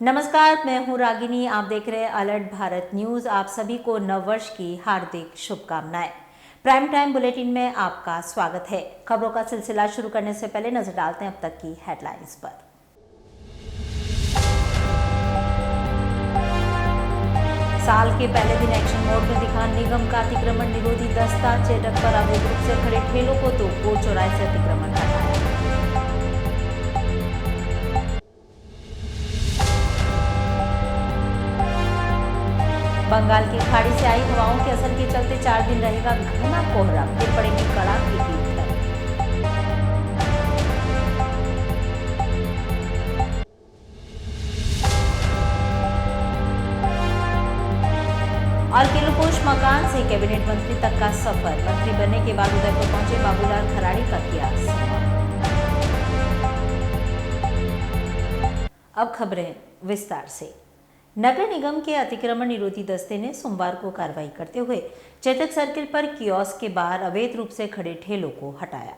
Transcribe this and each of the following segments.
नमस्कार, मैं हूं रागिनी। आप देख रहे हैं अलर्ट भारत न्यूज। आप सभी को नववर्ष की हार्दिक शुभकामनाएं। प्राइम टाइम बुलेटिन में आपका स्वागत है। खबरों का सिलसिला शुरू करने से पहले नजर डालते हैं अब तक की हेडलाइंस पर। साल के पहले दिन एक्शन मोड में दिखा निगम का अतिक्रमण निरोधी दस्ता। चेटक पर अवैध रूप से खड़े ठेलों को तो कोट चौराहे से अतिक्रमण हटाया। बंगाल की खाड़ी से आई हवाओं के असर के चलते 4 दिन रहेगा घना कोहरा। फिर पड़ेगी कड़ाके की ठंड। और किलोपोश मकान से कैबिनेट मंत्री तक का सफर। मंत्री बनने के बाद उदयपुर पहुंचे बाबूलाल खराड़ी का किया सम्मान। अब खबरें विस्तार से। नगर निगम के अतिक्रमण निरोधी दस्ते ने सोमवार को कार्रवाई करते हुए चेतक सर्किल पर कियोस्क के बाहर अवैध रूप से खड़े ठेलों को हटाया।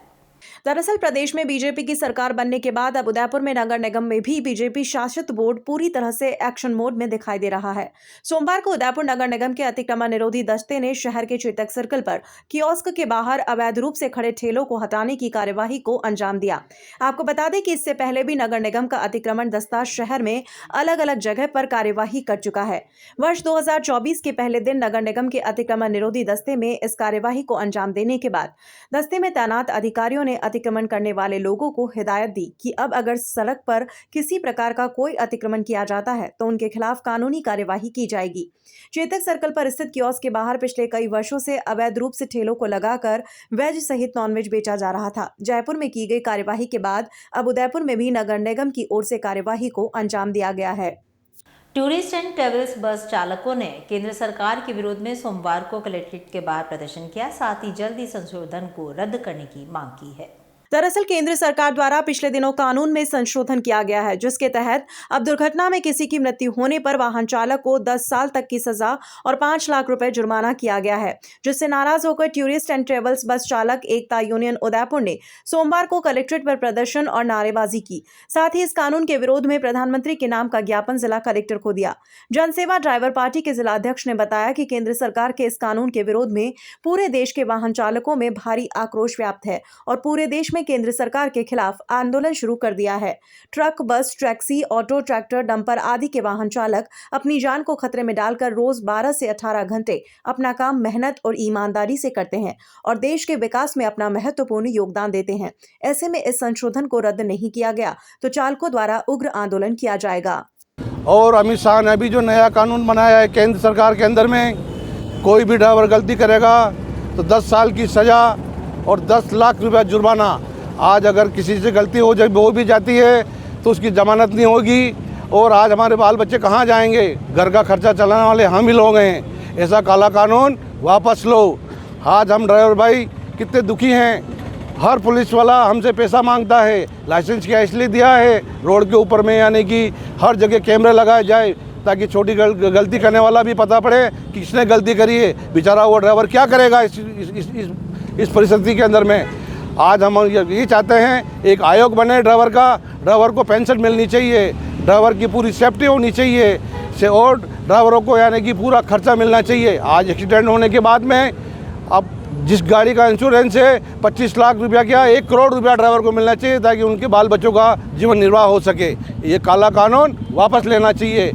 दरअसल प्रदेश में बीजेपी की सरकार बनने के बाद अब उदयपुर में नगर निगम में भी बीजेपी शासित बोर्ड पूरी तरह से एक्शन मोड में दिखाई दे रहा है। सोमवार को उदयपुर नगर निगम के अतिक्रमण निरोधी दस्ते ने शहर के चेतक सर्कल पर कियोस्क के बाहर अवैध रूप से खड़े ठेलों को हटाने की कार्यवाही को अंजाम दिया। आपको बता दें कि इससे पहले भी नगर निगम का अतिक्रमण दस्ता शहर में अलग अलग जगह पर कार्यवाही कर चुका है। वर्ष 2024 के पहले दिन नगर निगम के अतिक्रमण निरोधी दस्ते में इस कार्यवाही को अंजाम देने के बाद दस्ते में तैनात अधिकारियों ने अतिक्रमण करने वाले लोगों को हिदायत दी कि अब अगर सड़क पर किसी प्रकार का कोई अतिक्रमण किया जाता है तो उनके खिलाफ कानूनी कार्यवाही की जाएगी। चेतक सर्कल पर स्थित कियोस्क के बाहर पिछले कई वर्षों से अवैध रूप से ठेलों को लगाकर वेज सहित नॉनवेज बेचा जा रहा था। जयपुर में की गई कार्यवाही के बाद अब उदयपुर में भी नगर निगम की ओर से कार्यवाही को अंजाम दिया गया है। टूरिस्ट एंड ट्रेवल्स बस चालकों ने केंद्र सरकार के विरोध में सोमवार को कलेक्ट्रेट के बाहर प्रदर्शन किया। साथ ही जल्दी संशोधन को रद्द करने की मांग की है। दरअसल केंद्र सरकार द्वारा पिछले दिनों कानून में संशोधन किया गया है, जिसके तहत अब दुर्घटना में किसी की मृत्यु होने पर वाहन चालक को 10 साल तक की सजा और 5 लाख रुपए जुर्माना किया गया है, जिससे नाराज होकर टूरिस्ट एंड ट्रेवल्स बस चालक एकता यूनियन उदयपुर ने सोमवार को कलेक्ट्रेट पर प्रदर्शन और नारेबाजी की। साथ ही इस कानून के विरोध में प्रधानमंत्री के नाम का ज्ञापन जिला कलेक्टर को दिया। जनसेवा ड्राइवर पार्टी के जिलाध्यक्ष ने बताया कि केंद्र सरकार के इस कानून के विरोध में पूरे देश के वाहन चालकों में भारी आक्रोश व्याप्त है और पूरे देश में केंद्र सरकार के खिलाफ आंदोलन शुरू कर दिया है। ट्रक, बस, टैक्सी, ऑटो, ट्रैक्टर, डंपर आदि के वाहन चालक अपनी जान को खतरे में डालकर रोज 12 से 18 घंटे अपना काम मेहनत और ईमानदारी से करते हैं और देश के विकास में अपना महत्वपूर्ण योगदान देते हैं। ऐसे में इस संशोधन को रद्द नहीं किया गया तो चालकों द्वारा उग्र आंदोलन किया जाएगा। और अमित शाह ने अभी जो नया कानून बनाया है केंद्र सरकार के अंदर में, कोई भी ड्राइवर गलती करेगा तो 10 साल की सजा और 10 लाख रुपया जुर्माना। आज अगर किसी से गलती हो भी जाती है तो उसकी जमानत नहीं होगी और आज हमारे बाल बच्चे कहाँ जाएंगे? घर का खर्चा चलाने वाले हम ही लोग हैं। ऐसा काला कानून वापस लो। आज हम ड्राइवर भाई कितने दुखी हैं। हर पुलिस वाला हमसे पैसा मांगता है। लाइसेंस क्या इसलिए दिया है रोड के ऊपर में, यानी कि हर जगह कैमरे लगाए जाए ताकि छोटी गलती करने वाला भी पता पड़े कि किसने गलती करी है। बेचारा वो ड्राइवर क्या करेगा इस परिस्थिति के अंदर में। आज हम ये चाहते हैं एक आयोग बने ड्राइवर का, ड्राइवर को पेंशन मिलनी चाहिए, ड्राइवर की पूरी सेफ्टी होनी चाहिए से और ड्राइवरों को यानी कि पूरा खर्चा मिलना चाहिए। आज एक्सीडेंट होने के बाद में अब जिस गाड़ी का इंश्योरेंस है 25 लाख रुपया क्या 1 करोड़ रुपया ड्राइवर को मिलना चाहिए ताकि उनके बाल बच्चों का जीवन निर्वाह हो सके। ये काला कानून वापस लेना चाहिए।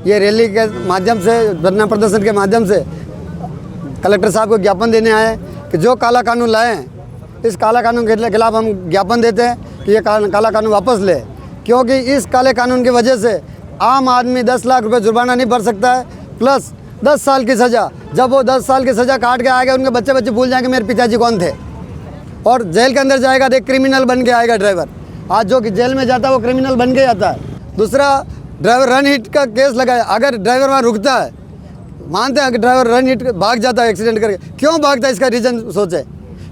ये रैली के माध्यम से, धरना प्रदर्शन के माध्यम से कलेक्टर साहब को ज्ञापन देने आए कि जो काला कानून लाए हैं इस काला कानून के खिलाफ हम ज्ञापन देते हैं कि ये काला कानून वापस ले, क्योंकि इस काले कानून की वजह से आम आदमी 10 लाख रुपए जुर्माना नहीं भर सकता है, प्लस 10 साल की सज़ा। जब वो 10 साल की सज़ा काट के आएगा उनके बच्चे भूल जाएंगे मेरे पिताजी कौन थे और जेल के अंदर जाएगा तो एक क्रिमिनल बन के आएगा ड्राइवर। आज जो कि जेल में जाता है वो क्रिमिनल बन के जाता है। दूसरा, ड्राइवर रन हिट का केस लगाया। अगर ड्राइवर वहाँ रुकता है, मानते हैं कि ड्राइवर रन हिट भाग जाता है एक्सीडेंट करके, क्यों भागता है इसका रीज़न सोचे।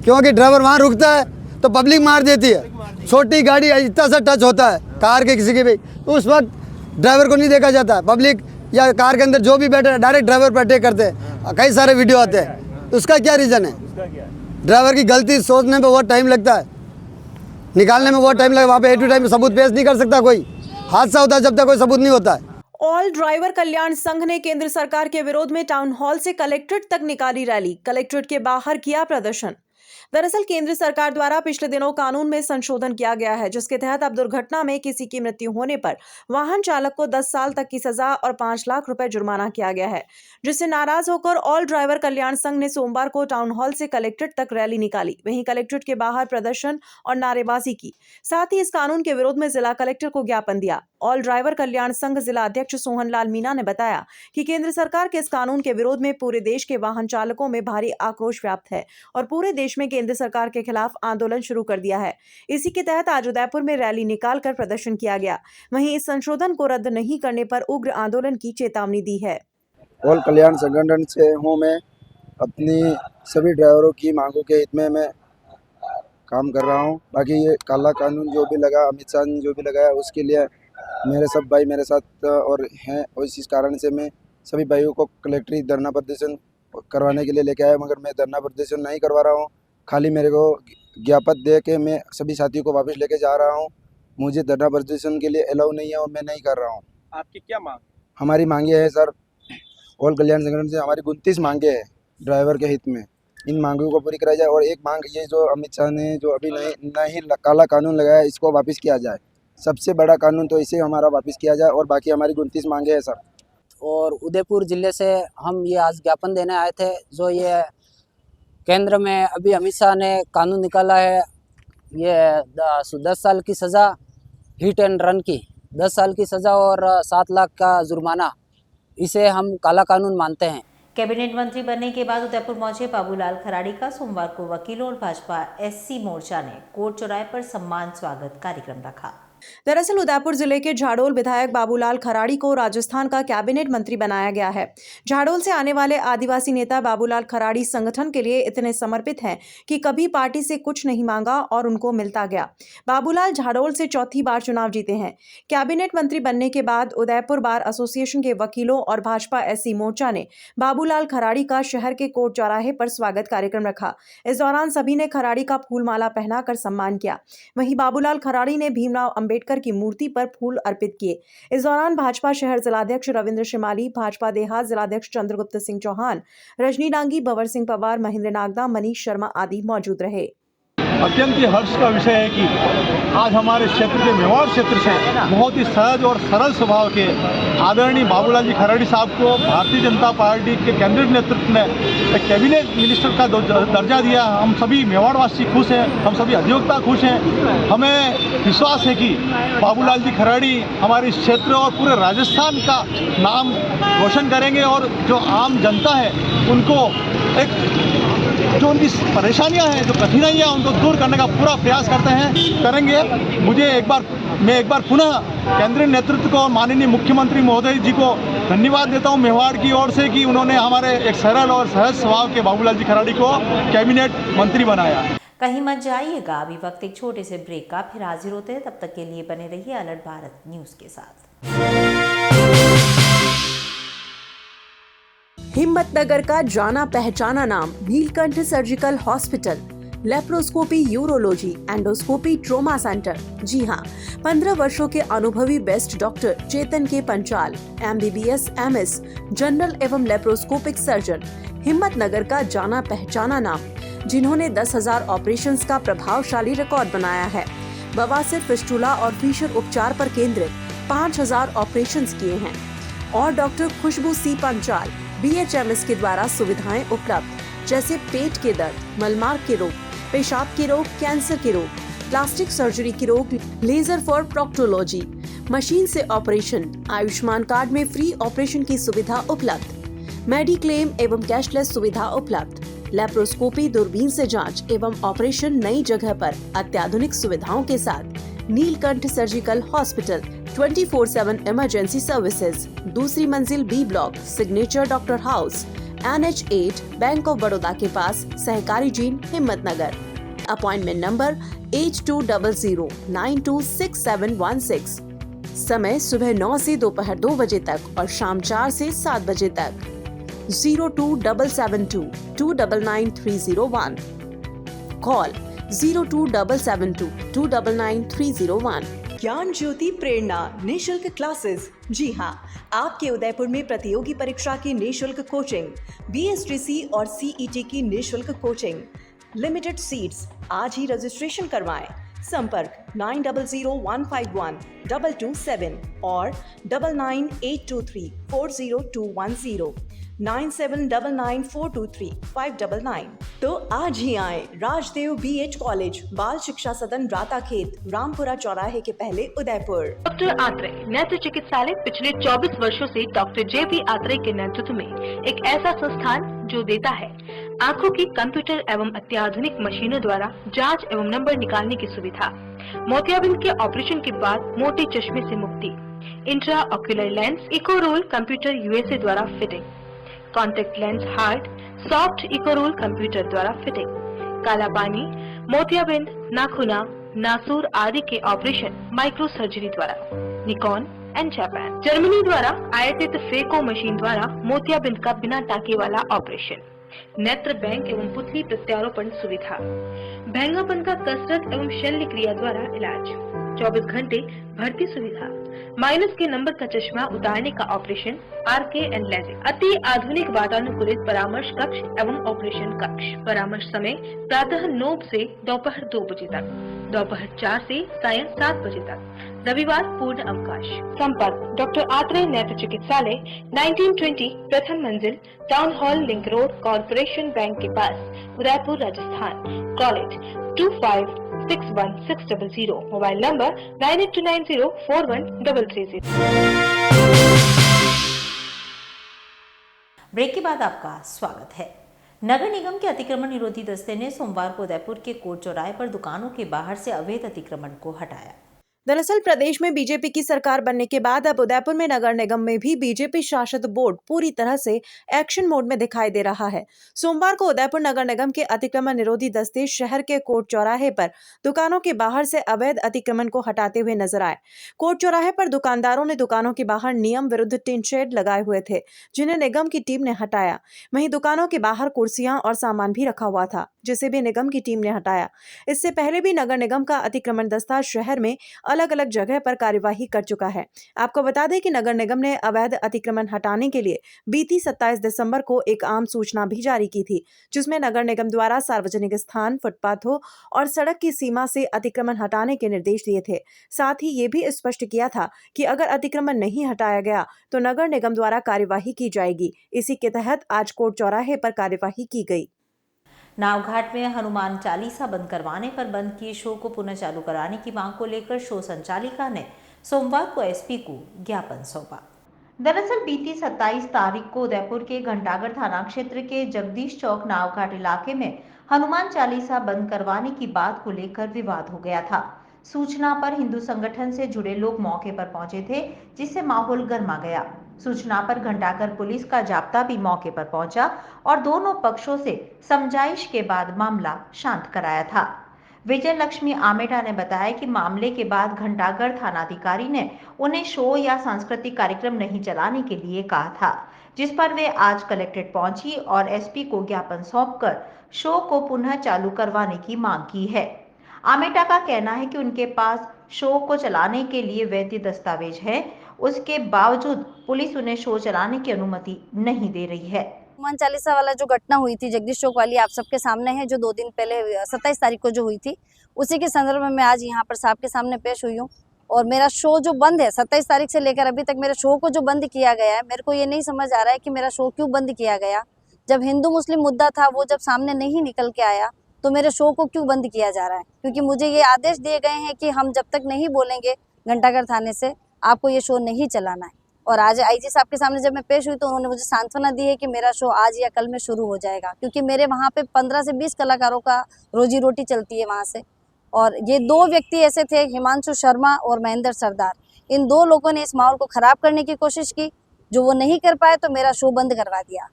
क्योंकि ड्राइवर वहाँ रुकता है तो पब्लिक मार देती है। छोटी गाड़ी इतना सा टच होता है कार के किसी के भी तो उस वक्त ड्राइवर को नहीं देखा जाता। पब्लिक या कार के अंदर जो भी बैठे डायरेक्ट ड्राइवर पर अटैक करते हैं। कई सारे वीडियो आते हैं। उसका क्या रीज़न है? ड्राइवर की गलती सोचने में बहुत टाइम लगता है, निकालने में बहुत टाइम लगता है। वहाँ पे A to टाइम सबूत पेश नहीं कर सकता कोई। हादसा होता है जब तक कोई सबूत नहीं होता है। ऑल ड्राइवर कल्याण संघ ने केंद्र सरकार के विरोध में टाउन हॉल से कलेक्ट्रेट तक निकाली रैली, कलेक्ट्रेट के बाहर किया प्रदर्शन। दरअसल केंद्र सरकार द्वारा पिछले दिनों कानून में संशोधन किया गया है, जिसके तहत अब दुर्घटना में किसी की मृत्यु होने पर वाहन चालक को 10 साल तक की सजा और 5 लाख रुपए जुर्माना किया गया है, जिससे नाराज होकर ऑल ड्राइवर कल्याण संघ ने सोमवार को टाउन हॉल से कलेक्ट्रेट तक रैली निकाली। वहीं कलेक्ट्रेट के बाहर प्रदर्शन और नारेबाजी की, साथ ही इस कानून के विरोध में जिला कलेक्टर को ज्ञापन दिया। ऑल ड्राइवर कल्याण संघ जिला अध्यक्ष सोहन लाल मीणा ने बताया कि केंद्र सरकार के इस कानून के विरोध में पूरे देश के वाहन चालकों में भारी आक्रोश व्याप्त है और पूरे देश में केंद्र सरकार के खिलाफ आंदोलन शुरू कर दिया है। इसी के तहत आज उदयपुर में रैली निकालकर प्रदर्शन किया गया। वहीं इस संशोधन को रद्द नहीं करने पर उग्र आंदोलन की चेतावनी दी है। ऑल कल्याण संगठन से हूँ मैं, अपनी सभी ड्राइवरों की मांगों के हित में मैं काम कर रहा हूँ। बाकी ये काला कानून जो भी लगा, अमित शाह ने जो भी लगाया, उसके लिए मेरे सब भाई मेरे साथ और हैं, और इसी कारण से मैं सभी भाइयों को कलेक्ट्री धरना प्रदर्शन करवाने के लिए लेके आया, मगर मैं धरना प्रदर्शन नहीं करवा रहा हूँ। खाली मेरे को ज्ञापन दे के मैं सभी साथियों को वापस लेके जा रहा हूँ। मुझे धरना प्रदर्शन के लिए अलाउ नहीं है और मैं नहीं कर रहा हूँ। आपकी क्या मांग? हमारी मांगे है सर, ऑल कल्याण संगठन से हमारी 29 मांगे हैं ड्राइवर के हित में। इन मांगों को पूरी कराई जाए और एक मांग ये जो अमित शाह ने जो अभी नहीं काला कानून लगाया, इसको वापस किया जाए। सबसे बड़ा कानून तो इसे हमारा वापस किया जाए और बाकी हमारी 29 मांगे हैं सर। और उदयपुर ज़िले से हम ये आज ज्ञापन देने आए थे, जो ये केंद्र में अभी अमित शाह ने कानून निकाला है, ये 10 साल की सज़ा हिट एंड रन की, 10 साल की सज़ा और 7 लाख का जुर्माना, इसे हम काला कानून मानते हैं। कैबिनेट मंत्री बनने के बाद उदयपुर पहुंचे बाबूलाल खराड़ी का सोमवार को वकीलों और भाजपा एससी मोर्चा ने कोर्ट चौराहे पर सम्मान स्वागत कार्यक्रम रखा। दरअसल उदयपुर जिले के झाड़ोल विधायक बाबूलाल खराड़ी को राजस्थान का कैबिनेट मंत्री बनाया गया है। झाड़ोल से आने वाले आदिवासी नेता बाबूलाल खराड़ी संगठन के लिए इतने समर्पित हैं कि कभी पार्टी से कुछ नहीं मांगा और उनको मिलता गया। बाबूलाल झाड़ोल से चौथी बार चुनाव जीते हैं। कैबिनेट मंत्री बनने के बाद उदयपुर बार एसोसिएशन के वकीलों और भाजपा एससी मोर्चा ने बाबूलाल खराड़ी का शहर के कोर्ट चौराहे पर स्वागत कार्यक्रम रखा। इस दौरान सभी ने खराड़ी का फूलमाला पहनाकर सम्मान किया। वहीं बाबूलाल खराड़ी ने भीमराव अंबेडकर की मूर्ति पर फूल अर्पित किए। इस दौरान भाजपा शहर जिलाध्यक्ष रविंद्र शिमाली, भाजपा देहात जिलाध्यक्ष चंद्रगुप्त सिंह चौहान, रजनी डांगी, भंवर सिंह पवार, महेंद्र नागदा, मनीष शर्मा आदि मौजूद रहे। अत्यंत ही हर्ष का विषय है कि आज हमारे क्षेत्र के मेवाड़ क्षेत्र से बहुत ही सहज और सरल स्वभाव के आदरणीय बाबूलाल जी खराड़ी साहब को भारतीय जनता पार्टी के केंद्रीय नेतृत्व ने एक कैबिनेट मिनिस्टर का दर्जा दिया। हम सभी मेवाड़वासी खुश हैं, हम सभी अधिवक्ता खुश हैं। हमें विश्वास है कि बाबूलाल जी खराड़ी हमारे इस क्षेत्र और पूरे राजस्थान का नाम रोशन करेंगे और जो आम जनता है उनको जो उनकी परेशानियां हैं, जो कठिनाइयां, उनको दूर करने का पूरा प्रयास करेंगे। मैं एक बार पुनः केंद्रीय नेतृत्व को, माननीय मुख्यमंत्री महोदय जी को धन्यवाद देता हूं मेवाड़ की ओर से कि उन्होंने हमारे एक सरल और सहज स्वभाव के बाबूलाल जी खराड़ी को कैबिनेट मंत्री बनाया। कहीं मत जाइएगा, अभी वक्त एक छोटे से ब्रेक का, फिर हाजिर होते हैं। तब तक के लिए बने रहिए अलर्ट भारत न्यूज के साथ। हिम्मतनगर का जाना पहचाना नाम Neelkanth surgical hospital, laparoscopy, urology, endoscopy, trauma centre. जी हाँ, 15 वर्षों के अनुभवी best doctor Chetan K Panchal, MBBS, MS, general एवं लेप्रोस्कोपिक सर्जन। हिम्मतनगर का जाना पहचाना नाम, जिन्होंने 10,000 ऑपरेशंस का प्रभावशाली रिकॉर्ड बनाया है। बवासीर, फिस्टुला और फीशर उपचार पर केंद्रित 5,000 ऑपरेशंस किए हैं। और डॉक्टर खुशबू सी पंचाल, BHMS के द्वारा सुविधाएं उपलब्ध, जैसे पेट के दर्द, मलमार्ग के रोग, पेशाब के रोग, कैंसर के रोग, प्लास्टिक सर्जरी के रोग, लेजर फॉर प्रोक्टोलॉजी, मशीन से ऑपरेशन, आयुष्मान कार्ड में फ्री ऑपरेशन की सुविधा उपलब्ध, मेडिक्लेम एवं कैशलेस सुविधा उपलब्ध, लेप्रोस्कोपी, दूरबीन से जांच एवं ऑपरेशन नई जगह पर अत्याधुनिक सुविधाओं के साथ। Neelkanth surgical hospital, 24/7 emergency services, दूसरी मंजिल, B block, signature doctor house, NH8, bank of Baroda के पास, सहकारी जीन, हिम्मतनगर। Appointment number 8200926716। समय सुबह 9 से दोपहर 2 बजे तक और शाम 4 से 7 बजे तक। 027722999301। कॉल 027722999301। ज्ञान ज्योति प्रेरणा निशुल्क क्लासेस। जी हाँ, आपके उदयपुर में प्रतियोगी परीक्षा की निशुल्क कोचिंग, BSTC और CET की निशुल्क कोचिंग, लिमिटेड सीट्स। आज ही रजिस्ट्रेशन करवाएं। संपर्क 9001512227 और 9982340210, 9799423599। तो आज ही आए राजदेव BH कॉलेज, बाल शिक्षा सदन, राता खेत, रामपुरा चौराहे के पहले, उदयपुर। डॉक्टर आत्रे नेत्र चिकित्सालय पिछले 24 वर्षों से डॉक्टर JP आत्रे के नेतृत्व में एक ऐसा संस्थान जो देता है आंखों की कंप्यूटर एवं अत्याधुनिक मशीनों द्वारा जांच एवं नंबर निकालने की सुविधा, मोतियाबिंद के ऑपरेशन के बाद मोटे चश्मे से मुक्ति, intra ocular lens, eco roll computer USA द्वारा फिटिंग, contact lens hard soft eco roll computer द्वारा फिटिंग, काला पानी, मोतियाबिंद, नाखूना, नासूर आदि के ऑपरेशन माइक्रो सर्जरी द्वारा, निकॉन एंड जापान, जर्मनी द्वारा आयातित फेको मशीन द्वारा मोतियाबिंद का बिना टाके वाला ऑपरेशन, नेत्र बैंक एवं पुतली प्रत्यारोपण सुविधा, भैंगापन का कसरत एवं शल्य क्रिया द्वारा इलाज, 24 घंटे भर्ती सुविधा, माइनस के नंबर का चश्मा उतारने का ऑपरेशन, RK एंड लेजिक, अति आधुनिक वातानुकूलित परामर्श कक्ष एवं ऑपरेशन कक्ष। परामर्श समय प्रातः 9 से दोपहर 2 बजे तक, दोपहर 4 से सायं 7 बजे तक, रविवार पूर्ण अवकाश। संपर्क डॉक्टर आत्रे नेत्र चिकित्सालय 1920 प्रथम मंजिल, town hall, link road, corporation bank के पास, Udaipur, Rajasthan. College 25616000, mobile number 9829041330। Break के बाद आपका स्वागत है। नगर निगम के अतिक्रमण निरोधी दस्ते ने सोमवार को उदयपुर के कोर्ट चौराहे पर दुकानों के बाहर से अवैध अतिक्रमण को हटाया। दरअसल प्रदेश में बीजेपी की सरकार बनने के बाद अब उदयपुर में नगर निगम में भी बीजेपी शासित बोर्ड पूरी तरह से एक्शन मोड में दिखाई दे रहा है। सोमवार को उदयपुर नगर निगम के अतिक्रमण निरोधी दस्ते शहर के कोर्ट चौराहे पर दुकानों के बाहर से अवैध अतिक्रमण को हटाते हुए नजर आए। कोर्ट चौराहे पर दुकानदारों ने दुकानों के बाहर नियम विरुद्ध टिन शेड लगाए हुए थे, जिन्हें निगम की टीम ने हटाया। वहीं दुकानों के बाहर कुर्सियां और सामान भी रखा हुआ था, जिसे भी निगम की टीम ने हटाया। इससे पहले भी नगर निगम का अतिक्रमण दस्ता शहर में अलग अलग जगह पर कार्यवाही कर चुका है। आपको बता दें कि नगर निगम ने अवैध अतिक्रमण हटाने के लिए बीती 27 दिसंबर को एक आम सूचना भी जारी की थी, जिसमें नगर निगम द्वारा सार्वजनिक स्थान, फुटपाथों और सड़क की सीमा से अतिक्रमण हटाने के निर्देश दिए थे। साथ ही ये भी स्पष्ट किया था कि अगर अतिक्रमण नहीं हटाया गया तो नगर निगम द्वारा कार्यवाही की जाएगी। इसी के तहत आज कोर्ट चौराहे पर कार्यवाही की गई। नावघाट में हनुमान चालीसा बंद करवाने पर बंद किए शो को पुनः चालू कराने की मांग को लेकर शो संचालिका ने सोमवार को SP को ज्ञापन सौंपा। दरअसल बीती 27 तारीख को उदयपुर के घंटाघर थाना क्षेत्र के जगदीश चौक नावघाट इलाके में हनुमान चालीसा बंद करवाने की बात को लेकर विवाद हो गया था। सूचना पर हिंदू संगठन से जुड़े लोग मौके पर पहुंचे थे, जिससे माहौल गर्मा गया। सूचना पर घंटाघर पुलिस का जाब्ता भी मौके पर पहुंचा और दोनों पक्षों से समझाइश के बाद मामला शांत कराया था। विजय लक्ष्मी आमेटा ने बताया कि मामले के बाद घंटाघर थानाधिकारी ने उन्हें शो या सांस्कृतिक कार्यक्रम नहीं चलाने के लिए कहा था, जिस पर वे आज कलेक्ट्रेट पहुंची और SP को ज्ञापन सौंपकर शो को पुनः चालू करवाने की मांग की है। आमेटा का कहना है कि उनके पास शो को चलाने के लिए वैध दस्तावेज है, उसके बावजूद पुलिस उन्हें शो चलाने की अनुमति नहीं दे रही है। हनुमान चालीसा वाला जो घटना हुई थी जगदीश चौक वाली, आप सबके सामने है, जो 2 दिन पहले 27 तारीख को जो हुई थी, उसी के संदर्भ में मैं आज यहाँ पर साहब के सामने पेश हुई हूँ। और मेरा शो जो बंद है 27 तारीख से लेकर अभी तक मेरे शो को जो बंद किया गया है, मेरे को ये नहीं समझ आ रहा है कि मेरा शो क्यों बंद किया गया। जब हिंदू मुस्लिम मुद्दा था वो जब सामने नहीं निकल के आया तो मेरे शो को क्यों बंद किया जा रहा है, क्योंकि मुझे ये आदेश दिए गए हैं कि हम जब तक नहीं बोलेंगे घंटाघर थाने से आपको ये शो नहीं चलाना है। और आज IG साहब के सामने जब मैं पेश हुई तो उन्होंने मुझे सांत्वना दी है कि मेरा शो आज या कल में शुरू हो जाएगा, क्योंकि मेरे वहाँ पे 15 से 20 कलाकारों का रोजी रोटी चलती है वहाँ से। और ये 2 व्यक्ति ऐसे थे, हिमांशु शर्मा और महेंद्र सरदार, इन 2 लोगों ने इस माहौल को खराब करने की कोशिश की, जो वो नहीं कर पाए तो मेरा शो बंद करवा दिया।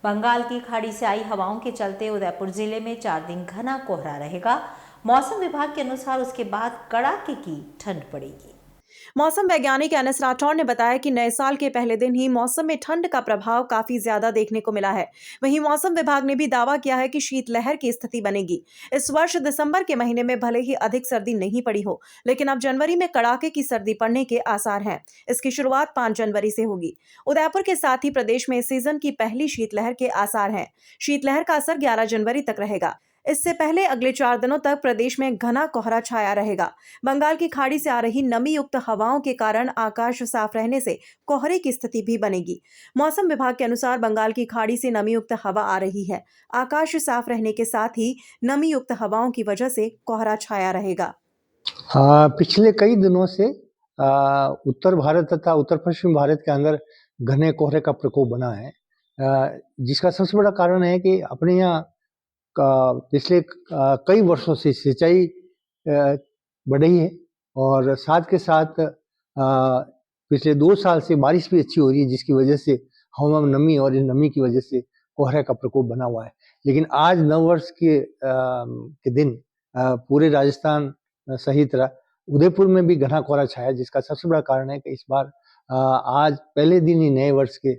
बंगाल की खाड़ी से आई हवाओं के चलते उदयपुर जिले में 4 दिन घना कोहरा रहेगा। मौसम विभाग के अनुसार उसके बाद कड़ाके की ठंड पड़ेगी। मौसम वैज्ञानिक NS राठौड़ ने बताया कि नए साल के पहले दिन ही मौसम में ठंड का प्रभाव काफी ज्यादा देखने को मिला है। वहीं मौसम विभाग ने भी दावा किया है कि शीतलहर की स्थिति बनेगी। इस वर्ष दिसंबर के महीने में भले ही अधिक सर्दी नहीं पड़ी हो, लेकिन अब जनवरी में कड़ाके की सर्दी पड़ने के आसार हैं। इसकी शुरुआत 5 जनवरी से होगी। उदयपुर के साथ ही प्रदेश में इस सीजन की पहली शीतलहर के आसार हैं। शीतलहर का असर 11 जनवरी तक रहेगा। इससे पहले अगले 4 दिनों तक प्रदेश में घना कोहरा छाया रहेगा। बंगाल की खाड़ी से आ रही नमी युक्त हवाओं के कारण आकाश साफ रहने से कोहरे की स्थिति भी बनेगी। मौसम विभाग के अनुसार बंगाल की खाड़ी से नमी युक्त हवा आ रही है। आकाश साफ रहने के साथ ही नमी युक्त हवाओं की वजह से कोहरा छाया रहेगा। पिछले कई दिनों से उत्तर भारत तथा उत्तर पश्चिम भारत के अंदर घने कोहरे का प्रकोप बना है, जिसका सबसे बड़ा कारण है कि अपने यहाँ पिछले कई वर्षों से सिंचाई बढ़ रही है और साथ के साथ पिछले 2 साल से बारिश भी अच्छी हो रही है, जिसकी वजह से हवा में नमी और इस नमी की वजह से कोहरे का प्रकोप बना हुआ है। लेकिन आज नववर्ष के दिन पूरे राजस्थान सहित उदयपुर में भी घना कोहरा छाया, जिसका सबसे बड़ा कारण है कि इस बार आज पहले दिन ही नए वर्ष के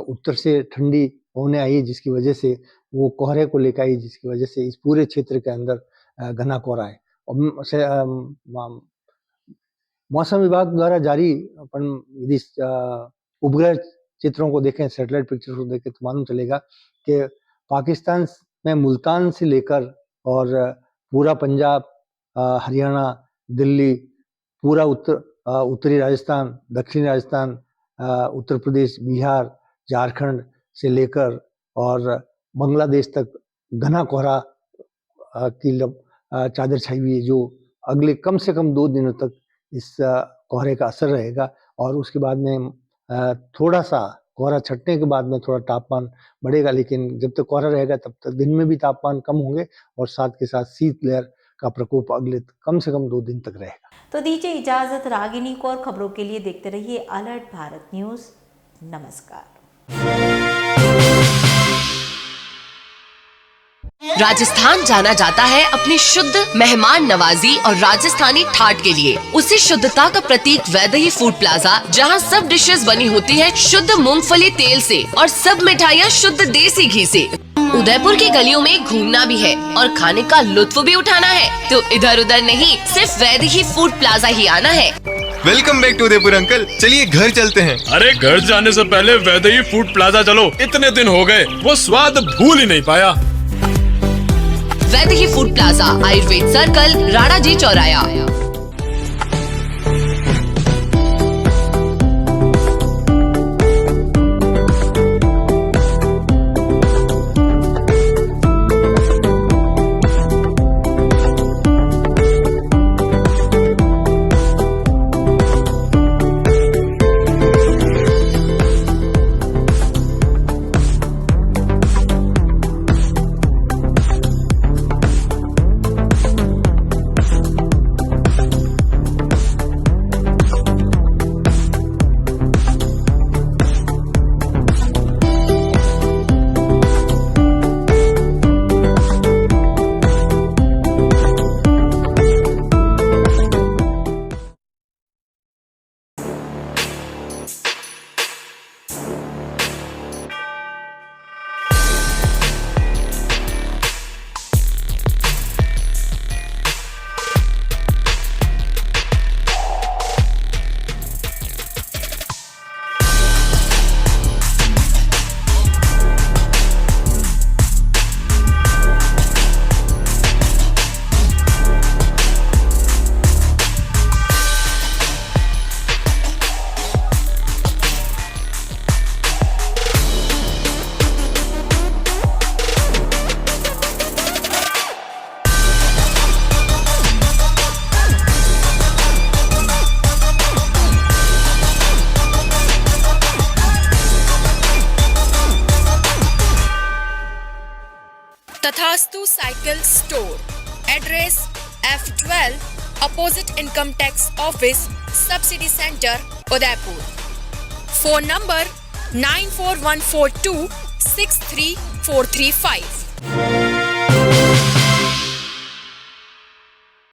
उत्तर से ठंडी होने आई, जिसकी वजह से वो कोहरे को लेकर आई, जिसकी वजह से इस पूरे क्षेत्र के अंदर घना कोहरा है। और मौसम विभाग द्वारा जारी अपन यदि उपग्रह चित्रों को देखें, सैटेलाइट पिक्चर्स को देखें, तो मालूम चलेगा कि पाकिस्तान में मुल्तान से लेकर और पूरा पंजाब, हरियाणा, दिल्ली, पूरा उत्तरी राजस्थान, दक्षिणी राजस्थान, उत्तर प्रदेश, बिहार, झारखंड से लेकर और बांग्लादेश तक घना कोहरा की चादर छाई हुई है, जो अगले कम से कम 2 दिनों तक इस कोहरे का असर रहेगा। और उसके बाद में थोड़ा सा कोहरा छटने के बाद में थोड़ा तापमान बढ़ेगा, लेकिन जब तक कोहरा रहेगा तब तक दिन में भी तापमान कम होंगे और साथ के साथ शीतलहर का प्रकोप अगले कम से कम 2 दिन तक रहेगा। तो दीजिए इजाजत रागिनी को, और खबरों के लिए देखते रहिए अलर्ट भारत न्यूज। नमस्कार। राजस्थान जाना जाता है अपनी शुद्ध मेहमान नवाजी और राजस्थानी ठाट के लिए। उसी शुद्धता का प्रतीक वैदेही फूड प्लाजा, जहां सब डिशेस बनी होती है शुद्ध मूंगफली तेल से और सब मिठाइयाँ शुद्ध देसी घी से। उदयपुर की गलियों में घूमना भी है और खाने का लुत्फ भी उठाना है, तो इधर उधर नहीं, सिर्फ वैदेही फूड प्लाजा ही आना है। Welcome back to Udaipur uncle, चलिए घर चलते हैं। अरे घर जाने से पहले वैदेही फूड प्लाजा चलो, इतने दिन हो गए वो स्वाद भूल ही नहीं पाया। Vaidehi food plaza, Ayurveda circle, Rana ji चौराया। Tathastu cycle store, address F12 opposite income tax office, subsidy centre, Udaipur. Phone number 9414263435।